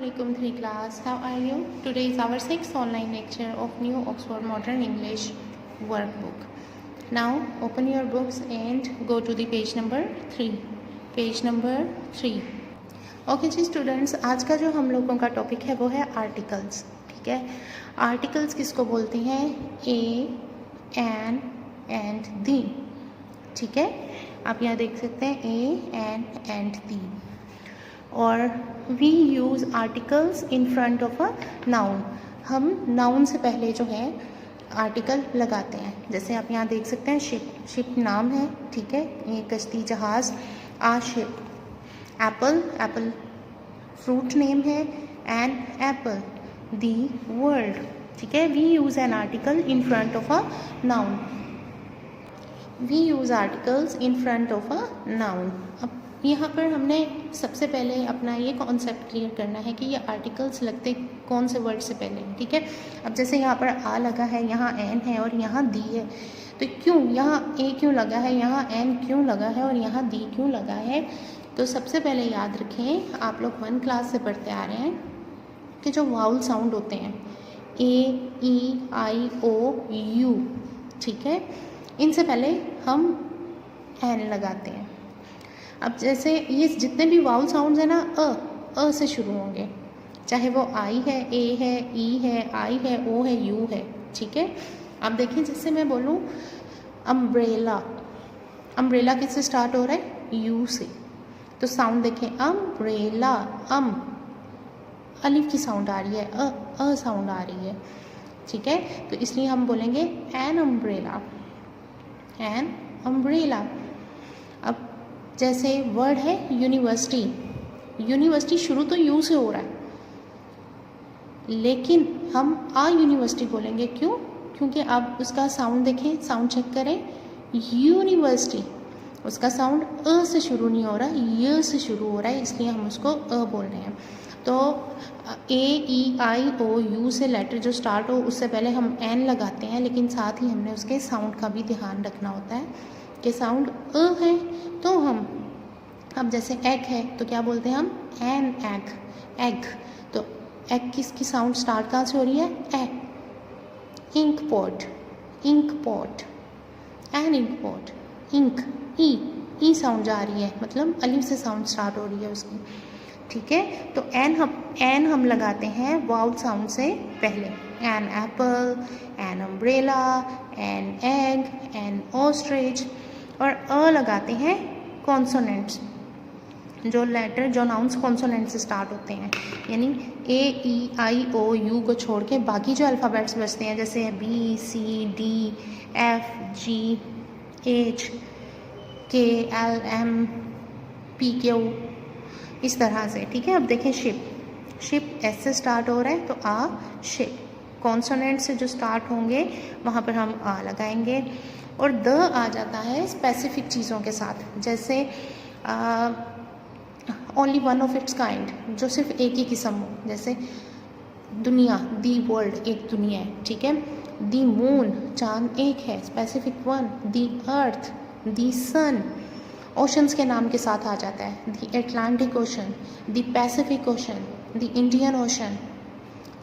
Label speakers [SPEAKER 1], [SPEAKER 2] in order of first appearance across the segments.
[SPEAKER 1] Assalamualaikum 3 class. How are you? Today is our 6th online lecture of New Oxford Modern English workbook. Now open your books and go to the page number 3. Page number 3. Okay ji students, आज का जो हम लोगों का topic है वो है articles. ठीक है, आर्टिकल्स किसको बोलते हैं? ए, एन एंड दी. ठीक है, आप यहाँ देख सकते हैं ए, एन एंड दी. और we use articles in front of a noun. हम नाउन से पहले जो है आर्टिकल लगाते हैं. जैसे आप यहाँ देख सकते हैं शिप. शिप नाम है. ठीक है, ये कश्ती, जहाज़. A ship. Apple, apple fruit name है. An apple. The world. ठीक है, we use an article in front of a noun. We use articles in front of a noun. अब यहाँ पर हमने सबसे पहले अपना ये कॉन्सेप्ट क्लियर करना है कि ये आर्टिकल्स लगते कौन से वर्ड से पहले. ठीक है, अब जैसे यहाँ पर आ लगा है, यहाँ एन है और यहाँ दी है, तो क्यों यहाँ ए क्यों लगा है, यहाँ एन क्यों लगा है और यहाँ दी क्यों लगा है? तो सबसे पहले याद रखें, आप लोग 1 क्लास से पढ़ते आ रहे हैं कि जो वाउल साउंड होते हैं ए, ई, आई, ओ, यू, ठीक है, इनसे पहले हम एन लगाते हैं. अब जैसे ये जितने भी वाउल साउंड्स हैं ना, अ से शुरू होंगे, चाहे वो आई है, ए है, ई है, आई है, ओ है, यू है. ठीक है, अब देखिए जैसे मैं बोलूँ अम्ब्रेला. अम्ब्रेला किससे स्टार्ट हो रहा है? यू से. तो साउंड देखें, अम्ब्रेला. अलिफ की साउंड आ रही है, अ साउंड आ रही है. ठीक है, तो इसलिए हम बोलेंगे एन अम्ब्रेला. An umbrella. अब जैसे वर्ड है यूनिवर्सिटी. यूनिवर्सिटी शुरू तो यू से हो रहा है, लेकिन हम आ यूनिवर्सिटी बोलेंगे. क्यों? क्योंकि आप उसका साउंड देखें, साउंड चेक करें. यूनिवर्सिटी, उसका साउंड अ से शुरू नहीं हो रहा, य से शुरू हो रहा है, इसलिए हम उसको अ बोल रहे हैं. तो ए, ई, आई, ओ, यू से लेटर जो स्टार्ट हो उससे पहले हम एन लगाते हैं, लेकिन साथ ही हमने उसके साउंड का भी ध्यान रखना होता है कि साउंड अ है तो हम. अब जैसे एग है तो क्या बोलते हैं हम? An egg. एग, तो एग किसकी साउंड स्टार्ट कहाँ से हो रही है? A. Ink pot. Ink pot. An ink pot. Ink, E sound जा रही है, मतलब अलिफ से साउंड स्टार्ट हो रही है उसकी. ठीक है, तो एन हम लगाते हैं वाउल साउंड से पहले. An apple, an umbrella, an egg, an ostrich. और अ लगाते हैं कॉन्सोनेंट्स, जो लेटर, जो नाउंस कॉन्सोनेंट से स्टार्ट होते हैं, यानी ए, ई, आई, ओ, यू को छोड़ के बाकी जो अल्फ़ाबेट्स बचते हैं जैसे बी, सी, डी, एफ, जी, एच, के, एल, एम, पी, क्यू, इस तरह से. ठीक है, अब देखें शिप. शिप एस से स्टार्ट हो रहा है तो आ शिप. कॉन्सोनेंट से जो स्टार्ट होंगे वहाँ पर हम आ लगाएंगे. और द आ जाता है स्पेसिफिक चीज़ों के साथ, जैसे only one of its kind, जो सिर्फ एक ही किस्म हो. जैसे दुनिया, दी वर्ल्ड, एक दुनिया है. ठीक है, दी मून, चांद एक है, स्पेसिफिक वन. दी अर्थ, दी सन. ओशंस के नाम के साथ आ जाता है. दी एटलांटिक ओशन, दी पैसिफिक ओशन, दी इंडियन ओशन.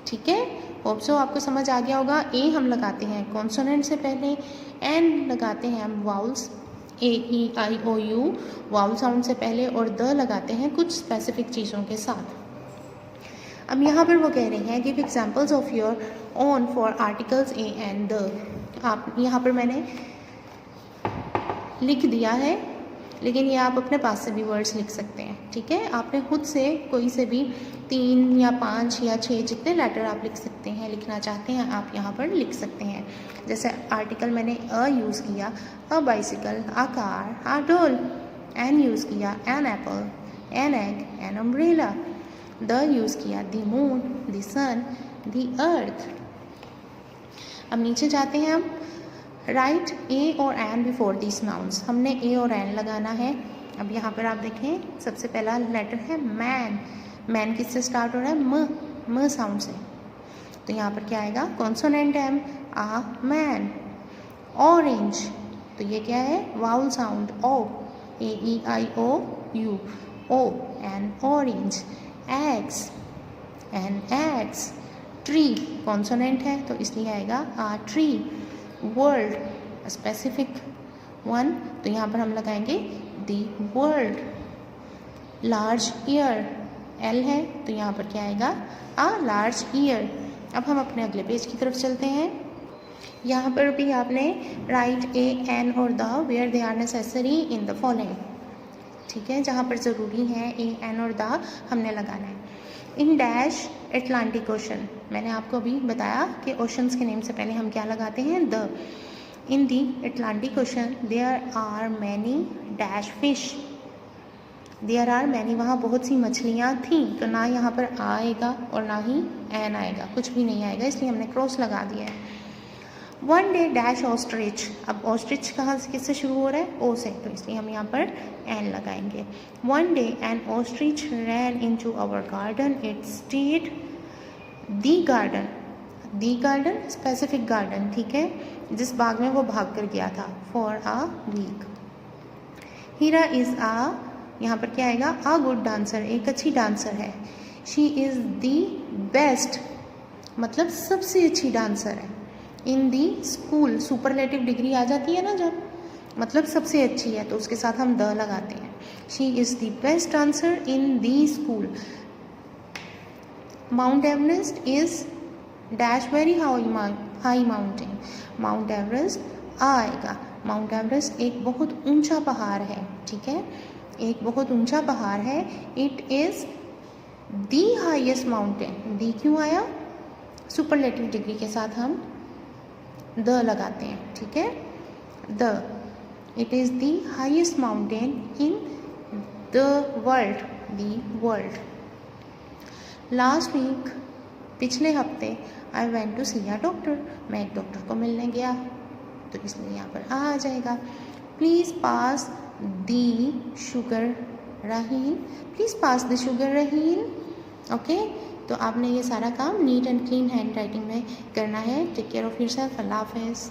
[SPEAKER 1] ठीक है, होप सो आपको समझ आ गया होगा. ए हम लगाते हैं कॉन्सोनेंट से पहले, एन लगाते हैं हम vowels, A, E, I, O, U vowel sound से पहले, और द लगाते हैं कुछ स्पेसिफिक चीज़ों के साथ. अब यहाँ पर वो कह रहे हैं give examples of your own for articles A and the. आप यहाँ पर मैंने लिख दिया है, लेकिन ये आप अपने पास से भी वर्ड्स लिख सकते हैं. ठीक है, आपने खुद से कोई से भी 3 या 5 या 6 जितने लेटर आप लिख सकते हैं, लिखना चाहते हैं, आप यहाँ पर लिख सकते हैं. जैसे आर्टिकल मैंने अ यूज़ किया, a bicycle, a car, a doll. An use किया, an apple, an egg, an umbrella. The use किया, the moon, the sun, the earth. अब नीचे जाते हैं हम. राइट ए और एन बिफोर दिस नाउन्स. हमने ए और एन लगाना है. अब यहाँ पर आप देखें, सबसे पहला लेटर है मैन. मैन किससे स्टार्ट हो रहा है? म साउंड से. तो यहाँ पर क्या आएगा? Consonant M, a man. Orange, तो ये क्या है? Vowel sound O. A, E, I, O, U, O, an orange. Eggs, an axe. Tree consonant है तो इसलिए आएगा a tree. World specific one तो यहाँ पर हम लगाएंगे the world. Large ear L है तो यहाँ पर क्या आएगा आ लार्ज ईयर। अब हम अपने अगले पेज की तरफ चलते हैं। यहाँ पर भी आपने राइट ए एन और the where they are necessary in the following, ठीक है, जहाँ पर ज़रूरी है ए एन और द हमने लगाना है। इन डैश एटलांटिक ओशन, मैंने आपको अभी बताया कि ओशंस के नेम से पहले हम क्या लगाते हैं the. In the Atlantic ocean there are many dash fish, there are many, वहाँ बहुत सी मछलियाँ थीं, तो ना यहाँ पर आएगा और ना ही एन आएगा, कुछ भी नहीं आएगा, इसलिए हमने क्रॉस लगा दिया है। वन डे डैश ऑस्ट्रिच, अब ऑस्ट्रिच कहाँ से किससे शुरू हो रहा है ओ से, तो इसलिए हम यहाँ पर एन लगाएंगे। One day an ostrich ran into our garden, it stayed the garden. The garden specific garden, ठीक है, जिस बाग में वो भाग कर गया था, for a week. Hira is a, यहाँ पर क्या आएगा आ गुड डांसर, एक अच्छी डांसर है। शी इज़ दी बेस्ट, मतलब सबसे अच्छी डांसर है। इन दी स्कूल, सुपरलेटिव डिग्री आ जाती है ना जब, मतलब सबसे अच्छी है, तो उसके साथ हम द लगाते हैं। She is the best dancer in the school. Mount Everest is dash very high mountain, mount Everest आएगा। माउंट एवरेस्ट एक बहुत ऊंचा पहाड़ है, ठीक है, एक बहुत ऊंचा पहाड़ है। It is the highest mountain, the क्यों आया, सुपरलेटिव डिग्री के साथ हम द लगाते हैं, ठीक है, the. It is the highest mountain in the world, the world. Last week, पिछले हफ्ते, I went to see a doctor, मैं एक डॉक्टर को मिलने गया, तो इसलिए यहाँ पर आ जाएगा। Please pass the sugar Raheel, please pass the sugar Raheel, okay. तो आपने ये सारा काम neat and clean hand writing में करना है। टेक केयर ऑफ़ योरसेल्फ, अल्लाह हाफ़िज़।